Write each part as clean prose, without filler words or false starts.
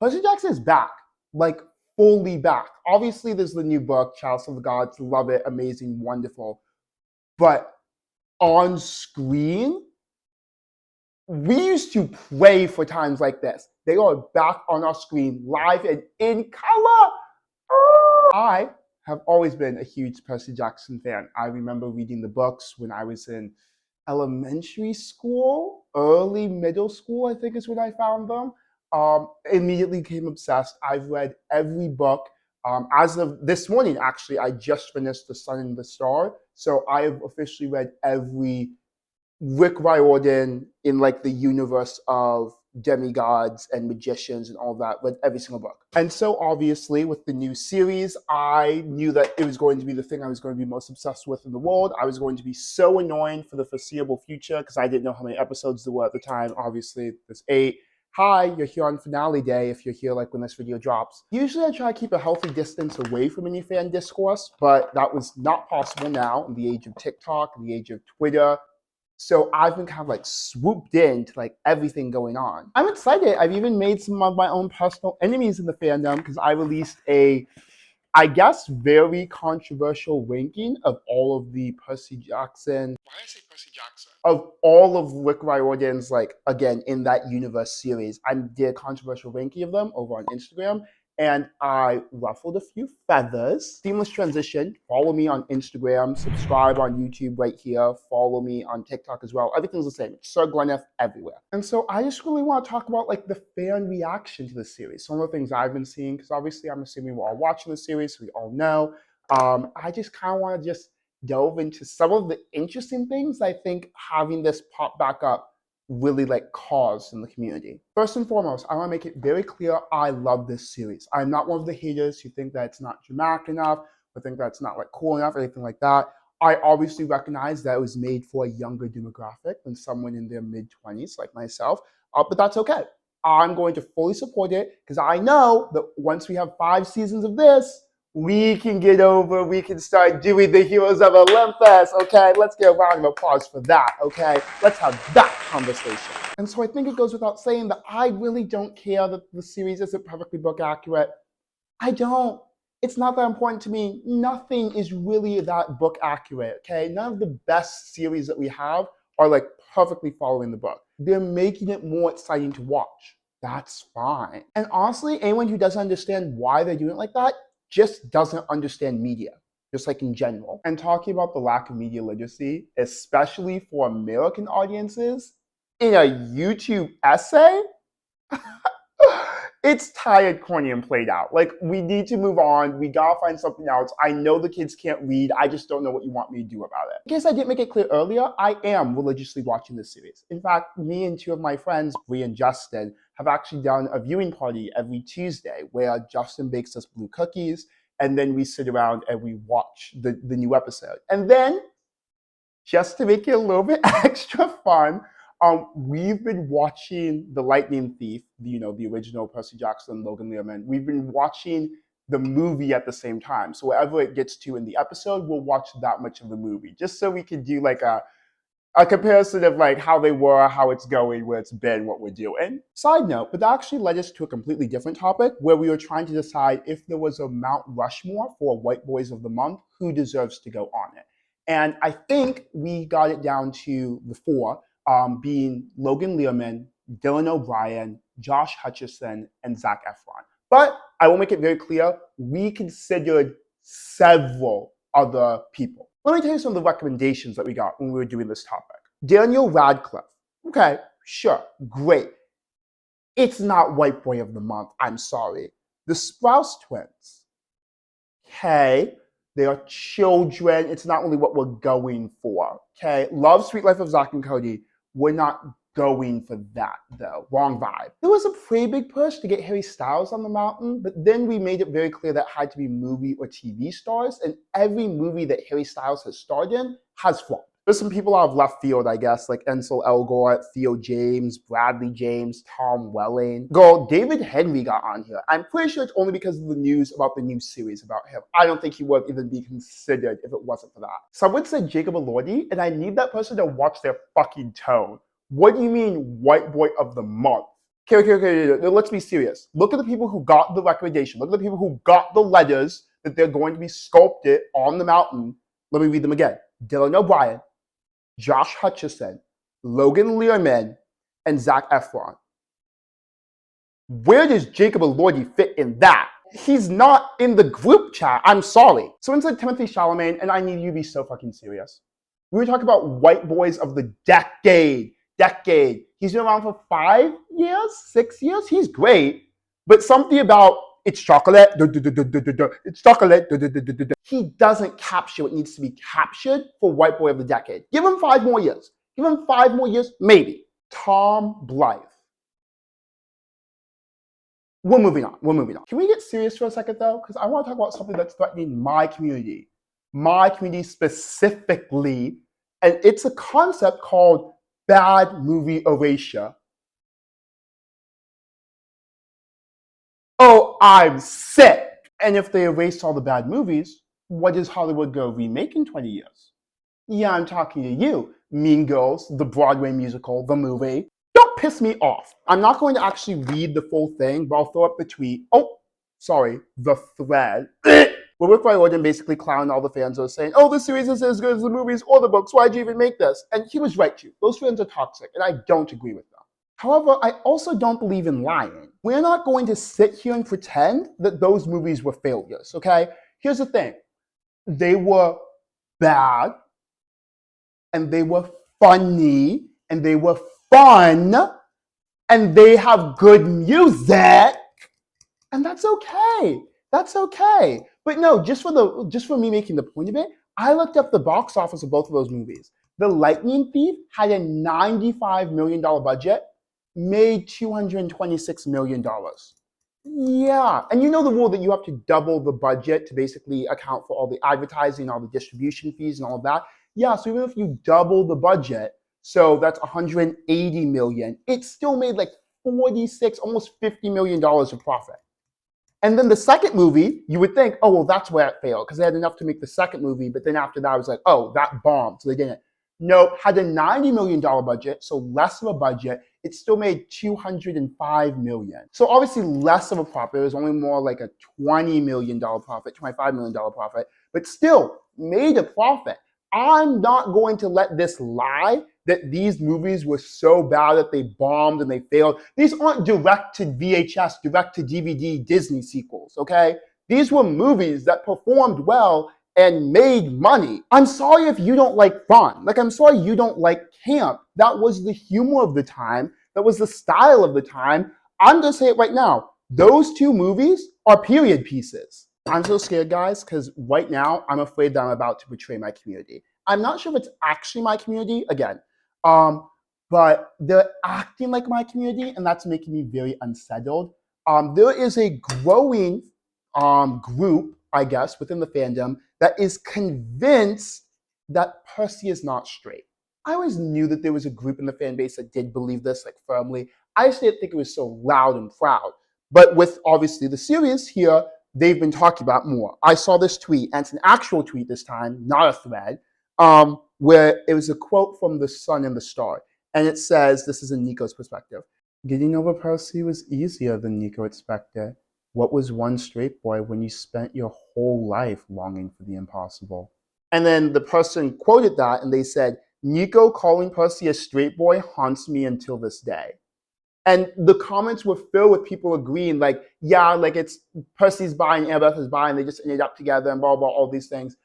Percy Jackson is back, like fully back. Obviously, there's the new book, Chalice of the Gods. Love it, amazing, wonderful. But on screen, we used to pray for times like this. They are back on our screen, live and in color. I have always been a huge Percy Jackson fan. I remember reading the books when I was in elementary school, early middle school, I think is when I found them. Immediately became obsessed. I've read every book. As of this morning, actually, I just finished The Sun and the Star. So I have officially read every Rick Riordan in like the universe of demigods and magicians and all that, read every single book. And so obviously with the new series, I knew that it was going to be the thing I was going to be most obsessed with in the world. I was going to be so annoying for the foreseeable future because I didn't know how many episodes there were at the time. Obviously there's 8. Hi, you're here on finale day if you're here like when this video drops. Usually I try to keep a healthy distance away from any fan discourse, but that was not possible now in the age of TikTok, in the age of Twitter. So I've been kind of like swooped into like everything going on. I'm excited. I've even made some of my own personal enemies in the fandom because I released a, I guess, very controversial ranking of all of the Percy Jackson. Why did I say Percy Jackson? Of all of Rick Riordan's, like, again, in that universe series. I did a controversial ranking of them over on Instagram. And I ruffled a few feathers. Seamless transition. Follow me on Instagram. Subscribe on YouTube right here. Follow me on TikTok as well. Everything's the same. Sirglenneth everywhere. And so I just really want to talk about like the fan reaction to the series. Some of the things I've been seeing, because obviously I'm assuming we're all watching the series, so we all know. I just kind of want to just delve into some of the interesting things I think having this pop back up really like caused in the community. First and foremost, I want to make it very clear I love this series. I'm not one of the haters who think that it's not dramatic enough or think that it's not like cool enough or anything like that. I obviously recognize that it was made for a younger demographic than someone in their mid-20s like myself, but that's okay. I'm going to fully support it because I know that once we have 5 seasons of this, we can get over, we can start doing the Heroes of Olympus, okay? Let's get a round of applause for that, okay? Let's have that conversation. And so I think it goes without saying that I really don't care that the series isn't perfectly book accurate. I don't. It's not that important to me. Nothing is really that book accurate, okay? None of the best series that we have are like perfectly following the book. They're making it more exciting to watch. That's fine. And honestly, anyone who doesn't understand why they're doing it like that just doesn't understand media, just like in general. And talking about the lack of media literacy, especially for American audiences, in a YouTube essay, it's tired, corny, and played out. Like, we need to move on. We gotta find something else. I know the kids can't read. I just don't know what you want me to do about it. In case I didn't make it clear earlier, I am religiously watching this series. In fact, me and 2 of my friends, Bree and Justin, have actually done a viewing party every Tuesday where Justin bakes us blue cookies and then we sit around and we watch the new episode. And then, just to make it a little bit extra fun, we've been watching The Lightning Thief, the original Percy Jackson, Logan Lerman. We've been watching the movie at the same time. So whatever it gets to in the episode, we'll watch that much of the movie, just so we can do like a comparison of like how they were, how it's going, where it's been, what we're doing. Side note, but that actually led us to a completely different topic where we were trying to decide if there was a Mount Rushmore for White Boys of the Month, who deserves to go on it. And I think we got it down to the 4, being Logan Lerman, Dylan O'Brien, Josh Hutcherson, and Zac Efron. But I will make it very clear, we considered several other people. Let me tell you some of the recommendations that we got when we were doing this topic. Daniel Radcliffe. Okay, sure, great. It's not White Boy of the Month, I'm sorry. The Sprouse twins. Okay, they are children. It's not really what we're going for. Okay, love Sweet Life of Zack and Cody. We're not going for that though. Wrong vibe. There was a pretty big push to get Harry Styles on the mountain, but then we made it very clear that had to be movie or TV stars, and every movie that Harry Styles has starred in has flopped. There's some people out of left field, I guess, like Ansel Elgort, Theo James, Bradley James, Tom Welling. Girl, David Henry got on here. I'm pretty sure it's only because of the news about the new series about him. I don't think he would even be considered if it wasn't for that. Someone said Jacob Elordi, and I need that person to watch their fucking tone. What do you mean White Boy of the Month? Okay. Let's be serious. Look at the people who got the recommendation. Look at the people who got the letters that they're going to be sculpted on the mountain. Let me read them again. Dylan O'Brien, Josh Hutcherson, Logan Learman, and Zac Efron. Where does Jacob Elordi fit in that? He's not in the group chat. I'm sorry. Someone said Timothée Chalamet, and I need you to be so fucking serious. We were talking about white boys of the decade. He's been around for 5 years, 6 years. He's great, but something about it's chocolate. It's chocolate. He doesn't capture what needs to be captured for white boy of the decade. Give him 5 more years. Give him 5 more years, maybe. Tom Blythe. We're moving on. Can we get serious for a second, though? Because I want to talk about something that's threatening my community specifically. And it's a concept called bad movie erasure. Oh, I'm sick. And if they erased all the bad movies, what does Hollywood go remake in 20 years? Yeah, I'm talking to you. Mean Girls, the Broadway musical, the movie. Don't piss me off. I'm not going to actually read the full thing, but I'll throw up the tweet. The thread. Where Rick Riordan basically clowned all the fans who were saying, oh, this series is as good as the movies or the books. Why'd you even make this? And he was right too. Those fans are toxic, and I don't agree with them. However, I also don't believe in lying. We're not going to sit here and pretend that those movies were failures, okay? Here's the thing. They were bad, and they were funny, and they were fun, and they have good music, and that's okay. That's okay. But no, just for me making the point of it, I looked up the box office of both of those movies. The Lightning Thief had a $95 million budget, made $226 million. Yeah, and you know the rule that you have to double the budget to basically account for all the advertising, all the distribution fees, and all of that. Yeah, so even if you double the budget, so that's 180 million, it still made like 46, almost $50 million of profit. And then the second movie, you would think, oh, well, that's where it failed because they had enough to make the second movie. But then after that, I was like, oh, that bombed. So they didn't. Nope, had a $90 million budget, so less of a budget. It still made $205 million. So obviously less of a profit. It was only more like a $20 million profit, $25 million profit, but still made a profit. I'm not going to let this lie that these movies were so bad that they bombed and they failed. These aren't direct to VHS, direct to DVD Disney sequels, okay? These were movies that performed well and made money. I'm sorry if you don't like fun. Like, I'm sorry you don't like camp. That was the humor of the time. That was the style of the time. I'm going to say it right now. Those two movies are period pieces. I'm so scared, guys, because right now I'm afraid that I'm about to betray my community. I'm not sure if it's actually my community, again, but they're acting like my community, and that's making me very unsettled. There is a growing group, I guess, within the fandom that is convinced that Percy is not straight. I always knew that there was a group in the fan base that did believe this, like, firmly. I just didn't think it was so loud and proud. But with, obviously, the series here, they've been talking about more. I saw this tweet, and it's an actual tweet this time, not a thread, where it was a quote from The Sun and the Star. And it says, this is in Nico's perspective, getting over Percy was easier than Nico expected. What was one straight boy when you spent your whole life longing for the impossible? And then the person quoted that, and they said, Nico calling Percy a straight boy haunts me until this day. And the comments were filled with people agreeing, like, yeah, like it's Percy's bi and Annabeth is bi, and they just ended up together and blah, blah, all these things.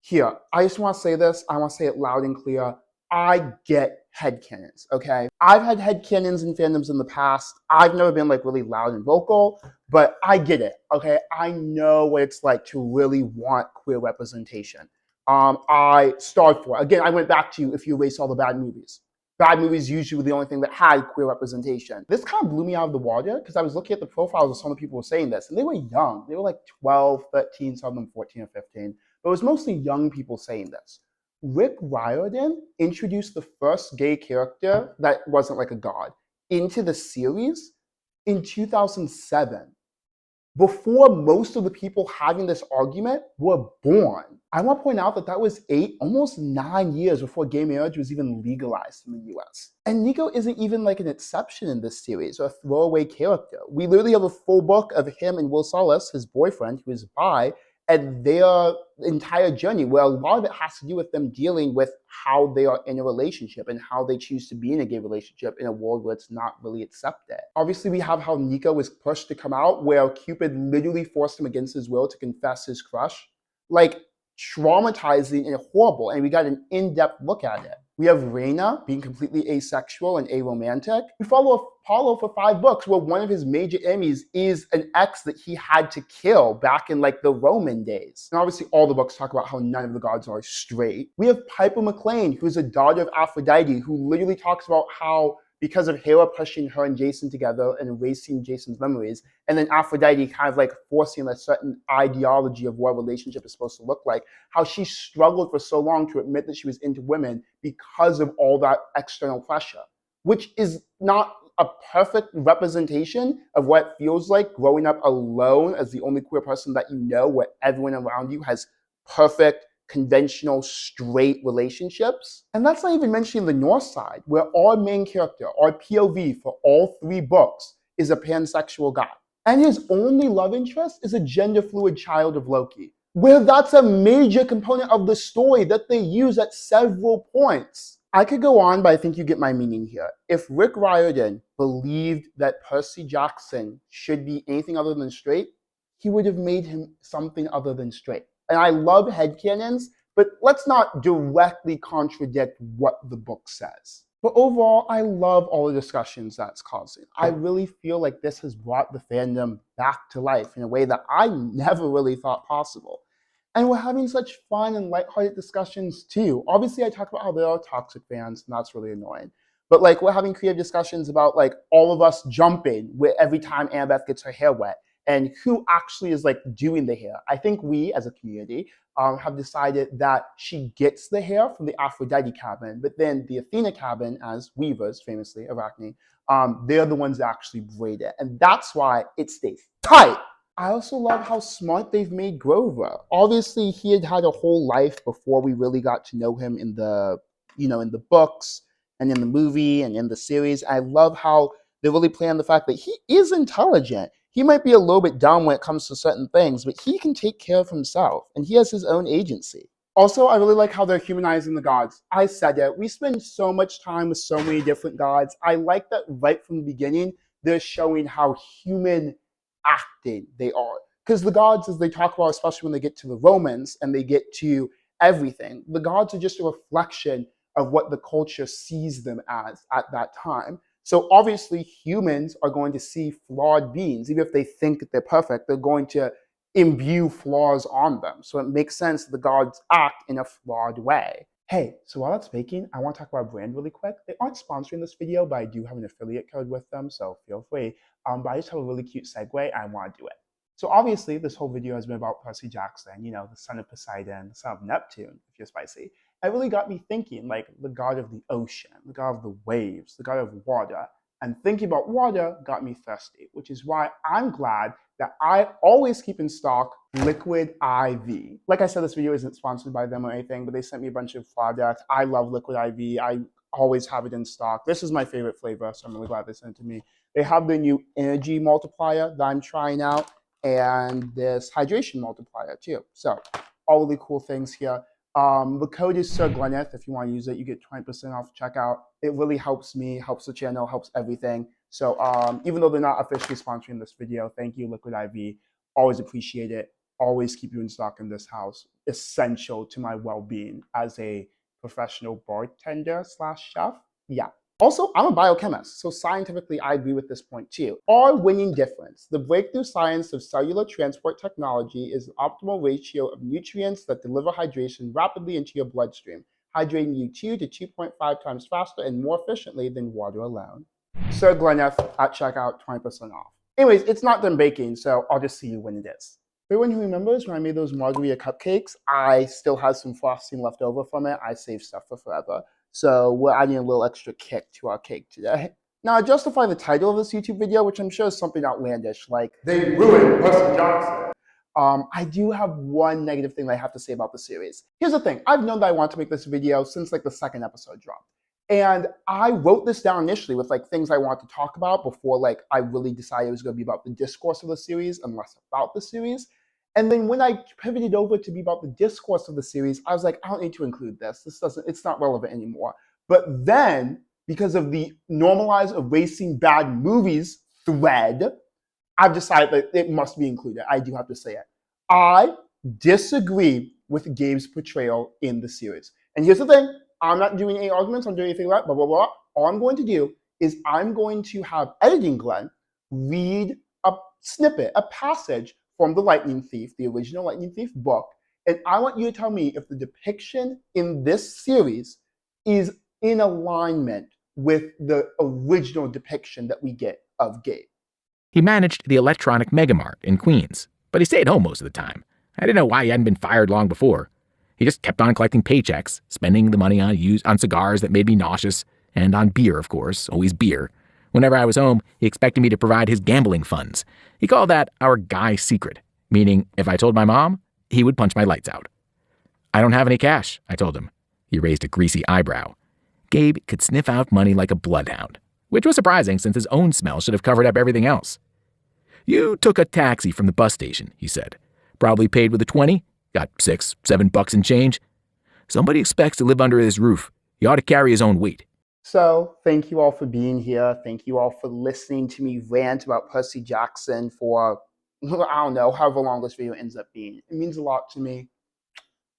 Here, I just want to say this. I want to say it loud and clear. I get headcanons, okay? I've had headcanons in fandoms in the past. I've never been like really loud and vocal, but I get it, okay? I know what it's like to really want queer representation. I starved for it. Again, I went back to if you erase all the bad movies. Bad movies usually were the only thing that had queer representation. This kind of blew me out of the water because I was looking at the profiles of some of the people who were saying this, and they were young. They were like 12, 13, some of them 14 or 15. But it was mostly young people saying this. Rick Riordan introduced the first gay character that wasn't like a god into the series in 2007. before most of the people having this argument were born. I want to point out that that was 8, almost 9 years before gay marriage was even legalized in the US. And Nico isn't even like an exception in this series or a throwaway character. We literally have a full book of him and Will Solis, his boyfriend, who is bi, and their entire journey, where a lot of it has to do with them dealing with how they are in a relationship and how they choose to be in a gay relationship in a world where it's not really accepted. Obviously, we have how Nico was pushed to come out, where Cupid literally forced him against his will to confess his crush. Like, traumatizing and horrible, and we got an in-depth look at it. We have Reina being completely asexual and aromantic. We follow Apollo for 5 books, where one of his major enemies is an ex that he had to kill back in like the Roman days. And obviously all the books talk about how none of the gods are straight. We have Piper McLean, who's a daughter of Aphrodite, who literally talks about how because of Hera pushing her and Jason together and erasing Jason's memories, and then Aphrodite kind of like forcing a certain ideology of what a relationship is supposed to look like, how she struggled for so long to admit that she was into women because of all that external pressure, which is not a perfect representation of what it feels like growing up alone as the only queer person that you know, where everyone around you has perfect, conventional, straight relationships. And that's not even mentioning the North side, where our main character, our POV for all 3 books, is a pansexual guy. And his only love interest is a gender fluid child of Loki, where that's a major component of the story that they use at several points. I could go on, but I think you get my meaning here. If Rick Riordan believed that Percy Jackson should be anything other than straight, he would have made him something other than straight. And I love headcanons, but let's not directly contradict what the book says. But overall, I love all the discussions that's causing. I really feel like this has brought the fandom back to life in a way that I never really thought possible. And we're having such fun and lighthearted discussions too. Obviously, I talk about how there are toxic fans, and that's really annoying. But like, we're having creative discussions about like all of us jumping every time Annabeth gets her hair wet, and who actually is like doing the hair. I think we, as a community, have decided that she gets the hair from the Aphrodite cabin, but then the Athena cabin, as weavers, famously Arachne, they're the ones that actually braid it, and that's why it stays tight. I also love how smart they've made Grover. Obviously, he had had a whole life before we really got to know him in the, in the books and in the movie and in the series. I love how they really play on the fact that he is intelligent. He might be a little bit dumb when it comes to certain things, but he can take care of himself, and he has his own agency. Also, I really like how they're humanizing the gods. I said it. We spend so much time with so many different gods. I like that right from the beginning, they're showing how human acting they are. Because the gods, as they talk about, especially when they get to the Romans and they get to everything, the gods are just a reflection of what the culture sees them as at that time. So obviously humans are going to see flawed beings. Even if they think that they're perfect, they're going to imbue flaws on them. So it makes sense that the gods act in a flawed way. Hey, so while it's baking, I want to talk about a brand really quick. They aren't sponsoring this video, but I do have an affiliate code with them, so feel free. But I just have a really cute segue, and I want to do it. So obviously, this whole video has been about Percy Jackson, the son of Poseidon, the son of Neptune, if you're spicy. It really got me thinking, like, the god of the ocean, the god of the waves, the god of water. And thinking about water got me thirsty, which is why I'm glad that I always keep in stock Liquid IV. Like I said, this video isn't sponsored by them or anything, but they sent me a bunch of products. I love Liquid IV. I always have it in stock. This is my favorite flavor, so I'm really glad they sent it to me. They have the new energy multiplier that I'm trying out, and this hydration multiplier too. So all really cool things here. The code is Sirglenneth. If you want to use it, you get 20% off checkout. It really helps me, helps the channel, helps everything. So even though they're not officially sponsoring this video, thank you, Liquid IV. Always appreciate it. Always keep you in stock in this house. Essential to my well-being as a professional bartender slash chef. Yeah. Also, I'm a biochemist, so scientifically I agree with this point too. Our winning difference, the breakthrough science of cellular transport technology, is an optimal ratio of nutrients that deliver hydration rapidly into your bloodstream, hydrating you 2 to 2.5 times faster and more efficiently than water alone. Sirglenneth at checkout, 20% off. Anyways, it's not done baking, so I'll just see you when it is. For anyone who remembers when I made those margarita cupcakes, I still have some frosting left over from it. I saved stuff for forever. So we're adding a little extra kick to our cake today. Now, I justify the title of this YouTube video, which I'm sure is something outlandish, like, they ruined Percy Jackson. I do have one negative thing that I have to say about the series. Here's the thing. I've known that I want to make this video since like the second episode dropped. And I wrote this down initially with like things I want to talk about before like I really decided it was going to be about the discourse of the series and less about the series. And then when I pivoted over to be about the discourse of the series, I was like, I don't need to include this. It's not relevant anymore. But then, because of the normalize erasing bad movies thread, I've decided that it must be included. I do have to say it. I disagree with Gabe's portrayal in the series. And here's the thing. I'm not doing any arguments. I'm doing anything like blah, blah, blah. All I'm going to do is I'm going to have Editing Glenn read a snippet, a passage from The Lightning Thief, the original Lightning Thief book. And I want you to tell me if the depiction in this series is in alignment with the original depiction that we get of Gabe. He managed the electronic megamart in Queens, but he stayed home most of the time. I didn't know why he hadn't been fired long before. He just kept on collecting paychecks, spending the money on cigars that made me nauseous, and on beer, of course, always beer. Whenever I was home, he expected me to provide his gambling funds. He called that our guy secret, meaning if I told my mom, he would punch my lights out. I don't have any cash, I told him. He raised a greasy eyebrow. Gabe could sniff out money like a bloodhound, which was surprising since his own smell should have covered up everything else. You took a taxi from the bus station, he said. Probably paid with a 20, got $6, $7 in change. Somebody expects to live under his roof. He ought to carry his own weight. So, thank you all for being here. Thank you all for listening to me rant about Percy Jackson for, I don't know, however long this video ends up being. It means a lot to me.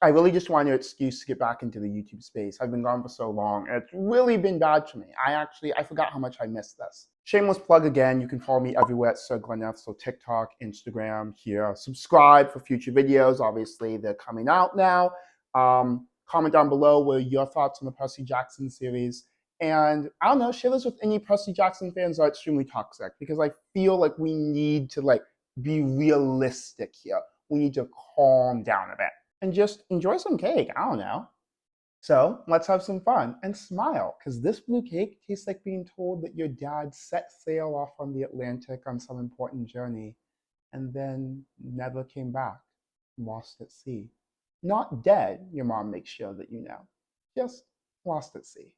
I really just wanted an excuse to get back into the YouTube space. I've been gone for so long, and it's really been bad for me. I forgot how much I missed this. Shameless plug again, you can follow me everywhere at Sirglenneth, so TikTok, Instagram, here. Subscribe for future videos. Obviously, they're coming out now. Comment down below what are your thoughts on the Percy Jackson series. And I don't know, share this with any Percy Jackson fans that are extremely toxic, because I feel like we need to be realistic here. We need to calm down a bit and just enjoy some cake. I don't know. So let's have some fun and smile, because this blue cake tastes like being told that your dad set sail off on the Atlantic on some important journey and then never came back, lost at sea. Not dead, your mom makes sure that you know, just lost at sea.